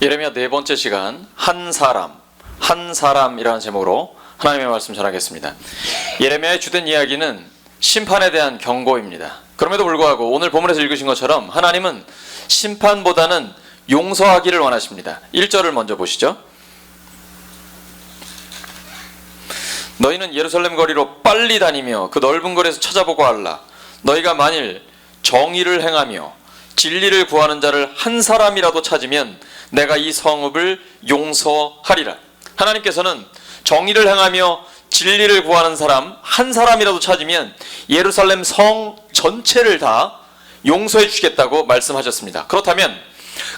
예레미야 네 번째 시간 한 사람이라는 제목으로 하나님의 말씀 전하겠습니다. 예레미야의 주된 이야기는 심판에 대한 경고입니다. 그럼에도 불구하고 오늘 본문에서 읽으신 것처럼 하나님은 심판보다는 용서하기를 원하십니다. 1절을 먼저 보시죠. 너희는 예루살렘 거리로 빨리 다니며 그 넓은 거리에서 찾아보고 알라. 너희가 만일 정의를 행하며 진리를 구하는 자를 한 사람이라도 찾으면 내가 이 성읍을 용서하리라. 하나님께서는 정의를 행하며 진리를 구하는 사람 한 사람이라도 찾으면 예루살렘 성 전체를 다 용서해 주시겠다고 말씀하셨습니다. 그렇다면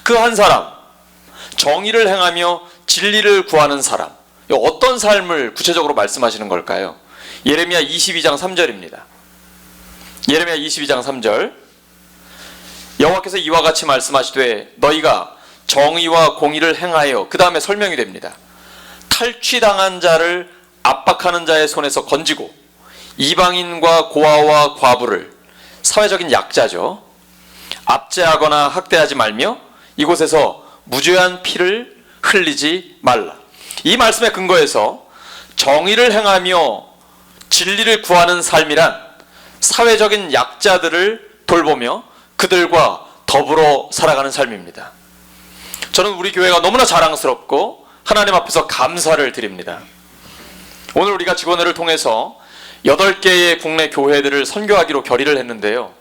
그 한 사람, 정의를 행하며 진리를 구하는 사람, 어떤 삶을 구체적으로 말씀하시는 걸까요? 예레미야 22장 3절입니다. 예레미야 22장 3절. 여호와께서 이와 같이 말씀하시되 너희가 정의와 공의를 행하여, 그 다음에 설명이 됩니다. 탈취당한 자를 압박하는 자의 손에서 건지고 이방인과 고아와 과부를, 사회적인 약자죠, 압제하거나 학대하지 말며 이곳에서 무죄한 피를 흘리지 말라. 이 말씀의 근거에서 정의를 행하며 진리를 구하는 삶이란 사회적인 약자들을 돌보며 그들과 더불어 살아가는 삶입니다. 저는 우리 교회가 너무나 자랑스럽고 하나님 앞에서 감사를 드립니다. 오늘 우리가 직원회를 통해서 8개의 국내 교회들을 선교하기로 결의를 했는데요,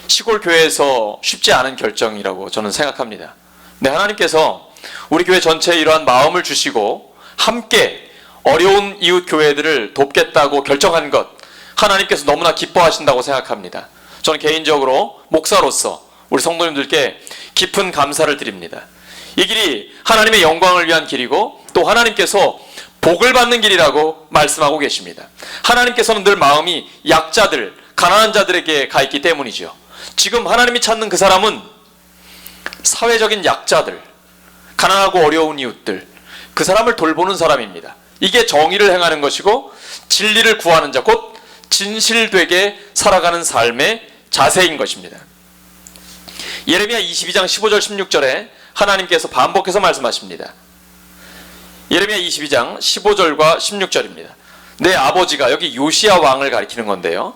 시골 교회에서 쉽지 않은 결정이라고 저는 생각합니다. 네, 하나님께서 우리 교회 전체에 이러한 마음을 주시고 함께 어려운 이웃 교회들을 돕겠다고 결정한 것, 하나님께서 너무나 기뻐하신다고 생각합니다. 저는 개인적으로 목사로서 우리 성도님들께 깊은 감사를 드립니다. 이 길이 하나님의 영광을 위한 길이고 또 하나님께서 복을 받는 길이라고 말씀하고 계십니다. 하나님께서는 늘 마음이 약자들, 가난한 자들에게 가 있기 때문이죠. 지금 하나님이 찾는 그 사람은 사회적인 약자들, 가난하고 어려운 이웃들, 그 사람을 돌보는 사람입니다. 이게 정의를 행하는 것이고 진리를 구하는 자, 곧 진실되게 살아가는 삶의 자세인 것입니다. 예레미야 22장 15절 16절에 하나님께서 반복해서 말씀하십니다. 예레미야 22장 15절과 16절입니다. 내 아버지가, 여기 요시야 왕을 가리키는 건데요,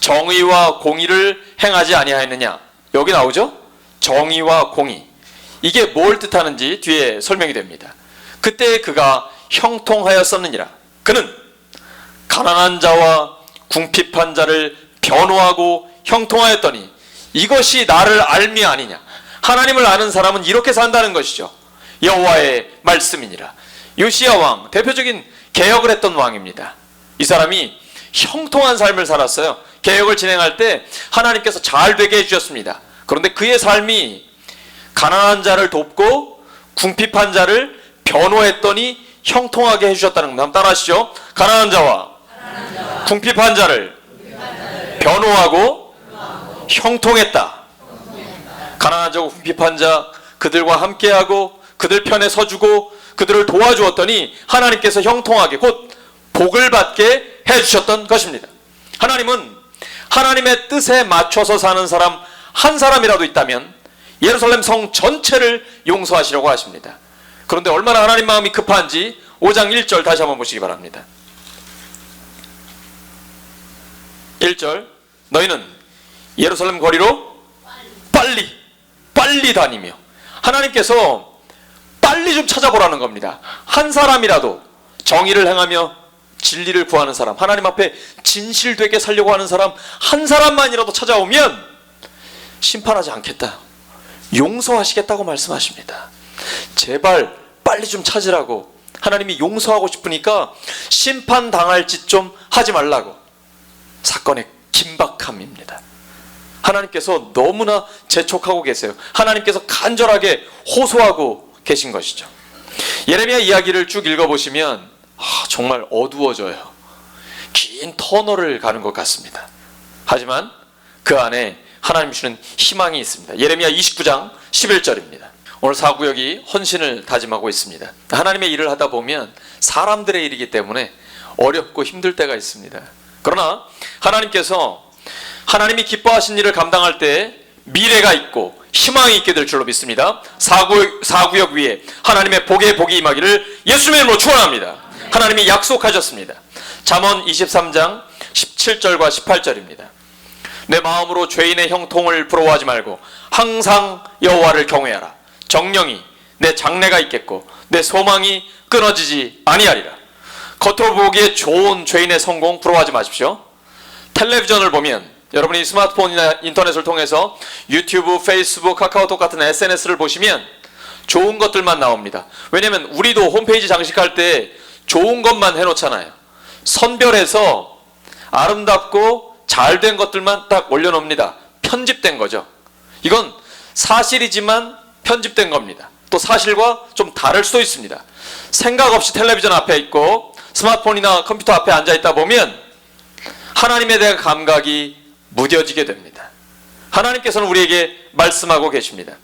정의와 공의를 행하지 아니하였느냐, 여기 나오죠? 정의와 공의, 이게 뭘 뜻하는지 뒤에 설명이 됩니다. 그때 그가 형통하였었느니라. 그는 가난한 자와 궁핍한 자를 변호하고 형통하였더니 이것이 나를 알미 아니냐. 하나님을 아는 사람은 이렇게 산다는 것이죠. 여호와의 말씀이니라. 요시야 왕, 대표적인 개혁을 했던 왕입니다. 이 사람이 형통한 삶을 살았어요. 개혁을 진행할 때 하나님께서 잘 되게 해주셨습니다. 그런데 그의 삶이 가난한 자를 돕고 궁핍한 자를 변호했더니 형통하게 해주셨다는 겁니다. 한번 따라하시죠. 가난한 자와 궁핍한 자를 변호하고 형통했다. 가난한 자고 궁핍한 자, 그들과 함께하고 그들 편에 서주고 그들을 도와주었더니 하나님께서 형통하게, 곧 복을 받게 해주셨던 것입니다. 하나님은 하나님의 뜻에 맞춰서 사는 사람 한 사람이라도 있다면 예루살렘 성 전체를 용서하시려고 하십니다. 그런데 얼마나 하나님 마음이 급한지 5장 1절 다시 한번 보시기 바랍니다. 1절, 너희는 예루살렘 거리로 빨리 다니며, 하나님께서 빨리 좀 찾아보라는 겁니다. 한 사람이라도 정의를 행하며 진리를 구하는 사람, 하나님 앞에 진실되게 살려고 하는 사람 한 사람만이라도 찾아오면 심판하지 않겠다, 용서하시겠다고 말씀하십니다. 제발 빨리 좀 찾으라고. 하나님이 용서하고 싶으니까 심판당할 짓 좀 하지 말라고. 사건의 긴박함입니다. 하나님께서 너무나 재촉하고 계세요. 하나님께서 간절하게 호소하고 계신 것이죠. 예레미야 이야기를 쭉 읽어보시면 정말 어두워져요. 긴 터널을 가는 것 같습니다. 하지만 그 안에 하나님 주시는 희망이 있습니다. 예레미야 29장 11절입니다. 오늘 사구역이 헌신을 다짐하고 있습니다. 하나님의 일을 하다 보면 사람들의 일이기 때문에 어렵고 힘들 때가 있습니다. 그러나 하나님께서 하나님이 기뻐하신 일을 감당할 때 미래가 있고 희망이 있게 될 줄로 믿습니다. 사구역 위에 하나님의 복에 복이 임하기를 예수님의 이름으로 축원합니다. 하나님이 약속하셨습니다. 잠언 23장 17절과 18절입니다. 내 마음으로 죄인의 형통을 부러워하지 말고 항상 여호와를 경외하라. 정령이 내 장래가 있겠고 내 소망이 끊어지지 아니하리라. 겉으로 보기에 좋은 죄인의 성공 부러워하지 마십시오. 텔레비전을 보면 여러분이 스마트폰이나 인터넷을 통해서 유튜브, 페이스북, 카카오톡 같은 SNS를 보시면 좋은 것들만 나옵니다. 왜냐하면 우리도 홈페이지 장식할 때 좋은 것만 해놓잖아요. 선별해서 아름답고 잘된 것들만 딱 올려놓습니다. 편집된 거죠. 이건 사실이지만 편집된 겁니다. 또 사실과 좀 다를 수도 있습니다. 생각 없이 텔레비전 앞에 있고 스마트폰이나 컴퓨터 앞에 앉아있다 보면 하나님에 대한 감각이 무뎌지게 됩니다. 하나님께서는 우리에게 말씀하고 계십니다.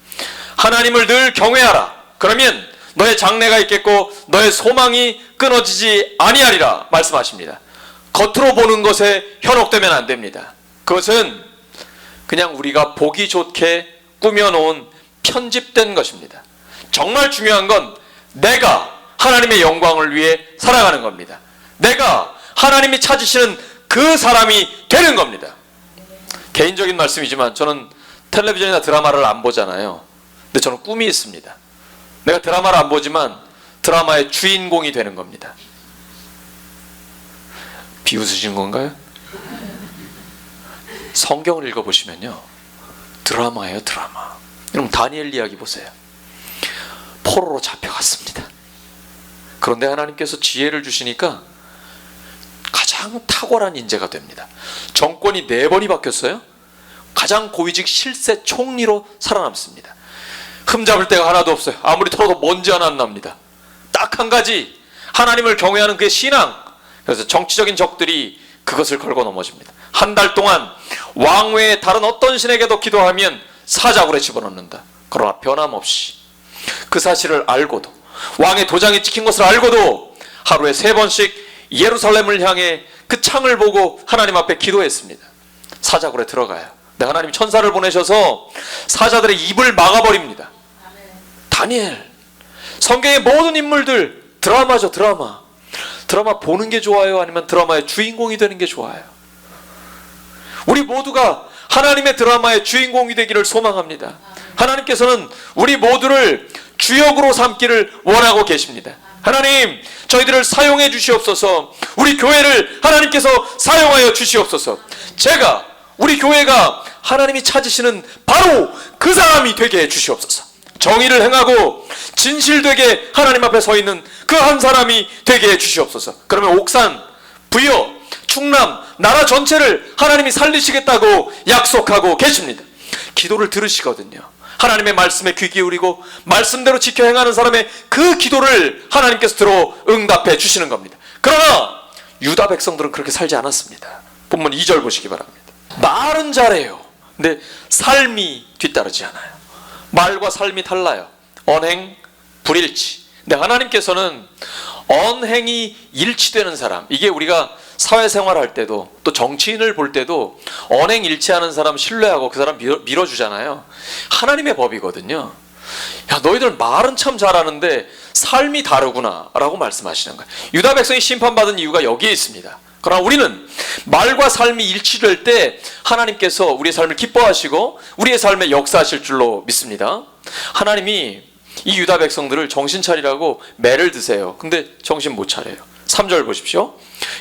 하나님을 늘 경외하라. 그러면 너의 장래가 있겠고 너의 소망이 끊어지지 아니하리라 말씀하십니다. 겉으로 보는 것에 현혹되면 안 됩니다. 그것은 그냥 우리가 보기 좋게 꾸며놓은 편집된 것입니다. 정말 중요한 건 내가 하나님의 영광을 위해 살아가는 겁니다. 내가 하나님이 찾으시는 그 사람이 되는 겁니다. 개인적인 말씀이지만 저는 텔레비전이나 드라마를 안 보잖아요. 근데 저는 꿈이 있습니다. 내가 드라마를 안 보지만 드라마의 주인공이 되는 겁니다. 비웃으신 건가요? 성경을 읽어보시면요, 드라마예요, 드라마. 여러분 다니엘 이야기 보세요. 포로로 잡혀갔습니다. 그런데 하나님께서 지혜를 주시니까 가장 탁월한 인재가 됩니다. 정권이 4번이 바뀌었어요. 가장 고위직 실세 총리로 살아남습니다. 흠잡을 데가 하나도 없어요. 아무리 털어도 먼지 하나 안 납니다. 딱 한 가지, 하나님을 경외하는 그의 신앙. 그래서 정치적인 적들이 그것을 걸고 넘어집니다. 한 달 동안 왕 외에 다른 어떤 신에게도 기도하면 사자굴에 집어넣는다. 그러나 변함없이 그 사실을 알고도, 왕의 도장이 찍힌 것을 알고도 하루에 3번씩 예루살렘을 향해 그 창을 보고 하나님 앞에 기도했습니다. 사자굴에 들어가요. 근데 하나님이 천사를 보내셔서 사자들의 입을 막아버립니다. 다니엘. 성경의 모든 인물들 드라마죠, 드라마. 드라마 보는 게 좋아요? 아니면 드라마의 주인공이 되는 게 좋아요? 우리 모두가 하나님의 드라마의 주인공이 되기를 소망합니다. 하나님께서는 우리 모두를 주역으로 삼기를 원하고 계십니다. 하나님, 저희들을 사용해 주시옵소서. 우리 교회를 하나님께서 사용하여 주시옵소서. 우리 교회가 하나님이 찾으시는 바로 그 사람이 되게 해 주시옵소서. 정의를 행하고 진실되게 하나님 앞에 서 있는 그 한 사람이 되게 해 주시옵소서. 그러면 옥산, 부여, 충남, 나라 전체를 하나님이 살리시겠다고 약속하고 계십니다. 기도를 들으시거든요. 하나님의 말씀에 귀 기울이고 말씀대로 지켜 행하는 사람의 그 기도를 하나님께서 들어 응답해 주시는 겁니다. 그러나 유다 백성들은 그렇게 살지 않았습니다. 본문 2절 보시기 바랍니다. 말은 잘해요. 근데 삶이 뒤따르지 않아요. 말과 삶이 달라요. 언행, 불일치. 근데 하나님께서는 언행이 일치되는 사람, 이게 우리가 사회생활할 때도 또 정치인을 볼 때도 언행 일치하는 사람 신뢰하고 그 사람 밀어주잖아요. 하나님의 법이거든요. 야, 너희들 말은 참 잘하는데 삶이 다르구나 라고 말씀하시는 거예요. 유다 백성이 심판받은 이유가 여기에 있습니다. 그러나 우리는 말과 삶이 일치될 때 하나님께서 우리의 삶을 기뻐하시고 우리의 삶에 역사하실 줄로 믿습니다. 하나님이 이 유다 백성들을 정신 차리라고 매를 드세요. 근데 정신 못 차려요. 3절 보십시오.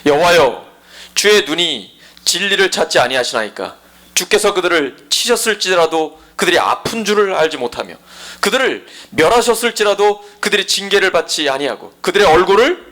여호와여, 주의 눈이 진리를 찾지 아니하시나이까. 주께서 그들을 치셨을지라도 그들이 아픈 줄을 알지 못하며 그들을 멸하셨을지라도 그들이 징계를 받지 아니하고 그들의 얼굴을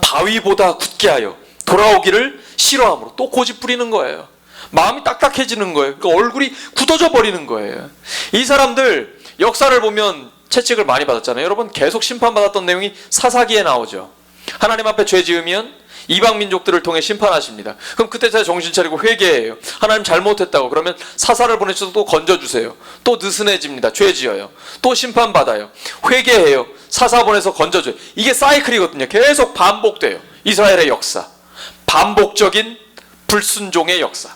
바위보다 굳게 하여 돌아오기를 싫어함으로. 또 고집 부리는 거예요. 마음이 딱딱해지는 거예요. 그러니까 얼굴이 굳어져 버리는 거예요. 이 사람들 역사를 보면 채찍을 많이 받았잖아요. 여러분, 계속 심판받았던 내용이 사사기에 나오죠. 하나님 앞에 죄 지으면 이방 민족들을 통해 심판하십니다. 그럼 그때 제가 정신 차리고 회개해요. 하나님 잘못했다고. 그러면 사사를 보내셔서 또 건져주세요. 또 느슨해집니다. 죄 지어요. 또 심판받아요. 회개해요. 사사 보내서 건져줘요. 이게 사이클이거든요. 계속 반복돼요. 이스라엘의 역사. 반복적인 불순종의 역사.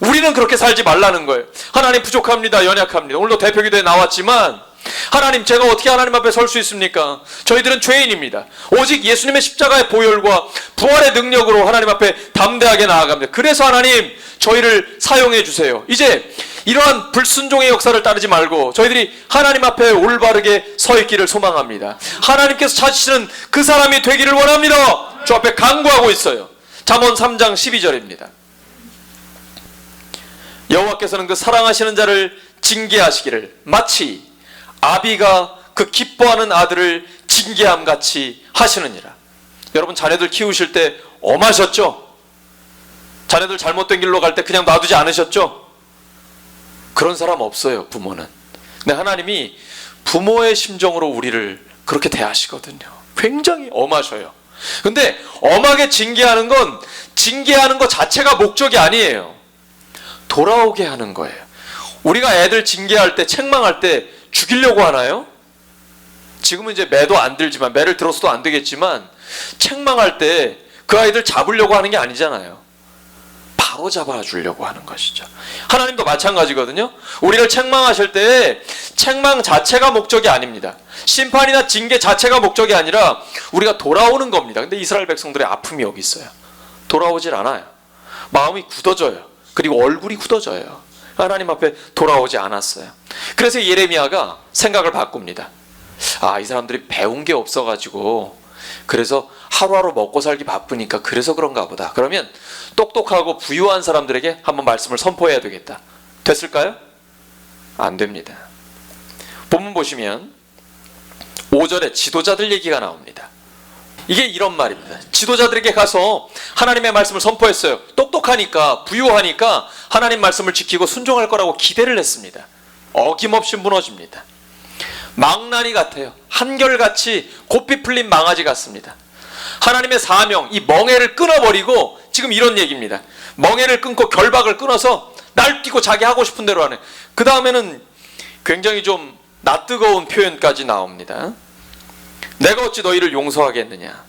우리는 그렇게 살지 말라는 거예요. 하나님 부족합니다. 연약합니다. 오늘도 대표기도에 나왔지만 하나님, 제가 어떻게 하나님 앞에 설 수 있습니까? 저희들은 죄인입니다. 오직 예수님의 십자가의 보혈과 부활의 능력으로 하나님 앞에 담대하게 나아갑니다. 그래서 하나님, 저희를 사용해 주세요. 이제 이러한 불순종의 역사를 따르지 말고 저희들이 하나님 앞에 올바르게 서 있기를 소망합니다. 하나님께서 찾으시는 그 사람이 되기를 원합니다. 주 앞에 간구하고 있어요. 잠언 3장 12절입니다. 여호와께서는 그 사랑하시는 자를 징계하시기를 마치 아비가 그 기뻐하는 아들을 징계함같이 하시느니라. 여러분, 자녀들 키우실 때 엄하셨죠? 자녀들 잘못된 길로 갈 때 그냥 놔두지 않으셨죠? 그런 사람 없어요, 부모는. 근데 하나님이 부모의 심정으로 우리를 그렇게 대하시거든요. 굉장히 엄하셔요. 근데 엄하게 징계하는 건 징계하는 것 자체가 목적이 아니에요. 돌아오게 하는 거예요. 우리가 애들 징계할 때, 책망할 때 죽이려고 하나요? 지금은 이제 매도 안 들지만, 매를 들었어도 안 되겠지만, 책망할 때 그 아이들 잡으려고 하는 게 아니잖아요. 바로 잡아주려고 하는 것이죠. 하나님도 마찬가지거든요. 우리를 책망하실 때 책망 자체가 목적이 아닙니다. 심판이나 징계 자체가 목적이 아니라 우리가 돌아오는 겁니다. 근데 이스라엘 백성들의 아픔이 여기 있어요. 돌아오질 않아요. 마음이 굳어져요. 그리고 얼굴이 굳어져요. 하나님 앞에 돌아오지 않았어요. 그래서 예레미야가 생각을 바꿉니다. 아, 이 사람들이 배운 게 없어가지고, 그래서 하루하루 먹고 살기 바쁘니까 그래서 그런가 보다. 그러면 똑똑하고 부유한 사람들에게 한번 말씀을 선포해야 되겠다. 됐을까요? 안 됩니다. 본문 보시면 5절에 지도자들 얘기가 나옵니다. 이게 이런 말입니다. 지도자들에게 가서 하나님의 말씀을 선포했어요. 똑똑하니까, 부유하니까 하나님 말씀을 지키고 순종할 거라고 기대를 했습니다. 어김없이 무너집니다. 망나니 같아요. 한결같이 곱비 풀린 망아지 같습니다. 하나님의 사명, 이 멍에를 끊어버리고 지금 이런 얘기입니다. 멍에를 끊고 결박을 끊어서 날뛰고 자기 하고 싶은 대로 하네. 그 다음에는 굉장히 좀 낯뜨거운 표현까지 나옵니다. 내가 어찌 너희를 용서하겠느냐.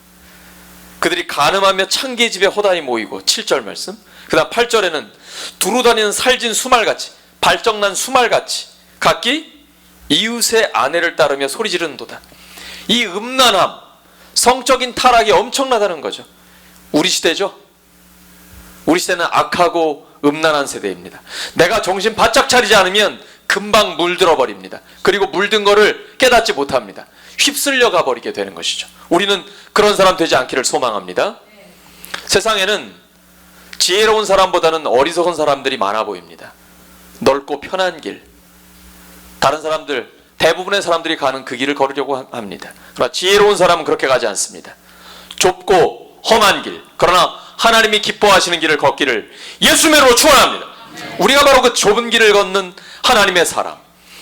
그들이 가늠하며 창기의 집에 호다히 모이고, 7절 말씀. 그 다음 8절에는 두루 다니는 살진 수말같이, 발정난 수말같이 각기 이웃의 아내를 따르며 소리 지르는도다. 이 음란함, 성적인 타락이 엄청나다는 거죠. 우리 시대죠. 우리 시대는 악하고 음란한 세대입니다. 내가 정신 바짝 차리지 않으면 금방 물들어 버립니다. 그리고 물든 거를 깨닫지 못합니다. 휩쓸려 가버리게 되는 것이죠. 우리는 그런 사람 되지 않기를 소망합니다. 세상에는 지혜로운 사람보다는 어리석은 사람들이 많아 보입니다. 넓고 편한 길, 다른 사람들, 대부분의 사람들이 가는 그 길을 걸으려고 합니다. 그러나 지혜로운 사람은 그렇게 가지 않습니다. 좁고 험한 길, 그러나 하나님이 기뻐하시는 길을 걷기를 예수님으로 축원합니다. 우리가 바로 그 좁은 길을 걷는 하나님의 사람,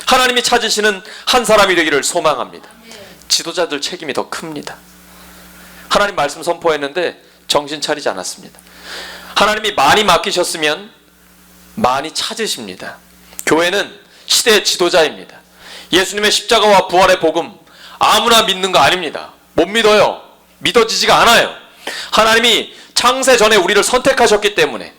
하나님이 찾으시는 한 사람이 되기를 소망합니다. 지도자들 책임이 더 큽니다. 하나님 말씀 선포했는데 정신 차리지 않았습니다. 하나님이 많이 맡기셨으면 많이 찾으십니다. 교회는 시대의 지도자입니다. 예수님의 십자가와 부활의 복음 아무나 믿는 거 아닙니다. 못 믿어요. 믿어지지가 않아요. 하나님이 창세 전에 우리를 선택하셨기 때문에,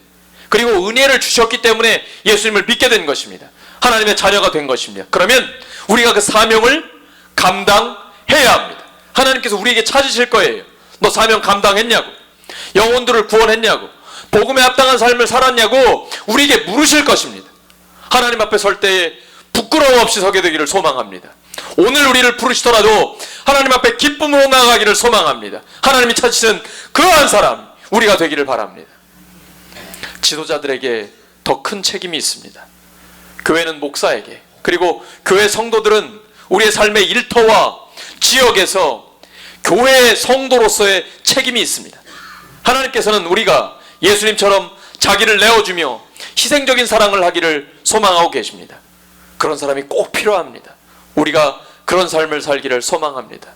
그리고 은혜를 주셨기 때문에 예수님을 믿게 된 것입니다. 하나님의 자녀가 된 것입니다. 그러면 우리가 그 사명을 감당해야 합니다. 하나님께서 우리에게 찾으실 거예요. 너 사명 감당했냐고, 영혼들을 구원했냐고, 복음에 합당한 삶을 살았냐고 우리에게 물으실 것입니다. 하나님 앞에 설 때에 부끄러움 없이 서게 되기를 소망합니다. 오늘 우리를 부르시더라도 하나님 앞에 기쁨으로 나아가기를 소망합니다. 하나님이 찾으시는 그러한 사람 우리가 되기를 바랍니다. 지도자들에게 더 큰 책임이 있습니다. 교회는 목사에게, 그리고 교회 성도들은 우리의 삶의 일터와 지역에서 교회의 성도로서의 책임이 있습니다. 하나님께서는 우리가 예수님처럼 자기를 내어주며 희생적인 사랑을 하기를 소망하고 계십니다. 그런 사람이 꼭 필요합니다. 우리가 그런 삶을 살기를 소망합니다.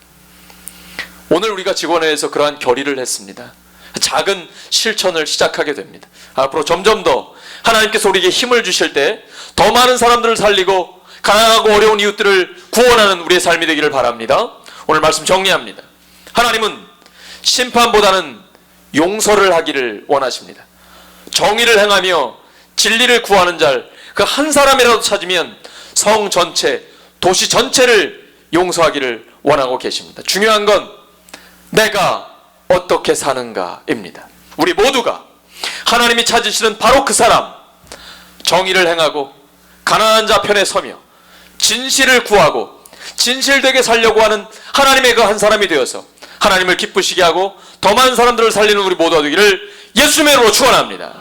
오늘 우리가 직원회에서 그러한 결의를 했습니다. 작은 실천을 시작하게 됩니다. 앞으로 점점 더 하나님께서 우리에게 힘을 주실 때 더 많은 사람들을 살리고 가난하고 어려운 이웃들을 구원하는 우리의 삶이 되기를 바랍니다. 오늘 말씀 정리합니다. 하나님은 심판보다는 용서를 하기를 원하십니다. 정의를 행하며 진리를 구하는 자 그 한 사람이라도 찾으면 성 전체, 도시 전체를 용서하기를 원하고 계십니다. 중요한 건 내가 어떻게 사는가입니다. 우리 모두가 하나님이 찾으시는 바로 그 사람, 정의를 행하고 가난한 자 편에 서며 진실을 구하고 진실되게 살려고 하는 하나님의 그 한 사람이 되어서 하나님을 기쁘시게 하고 더 많은 사람들을 살리는 우리 모두가 되기를 예수님의 이름으로 축원합니다.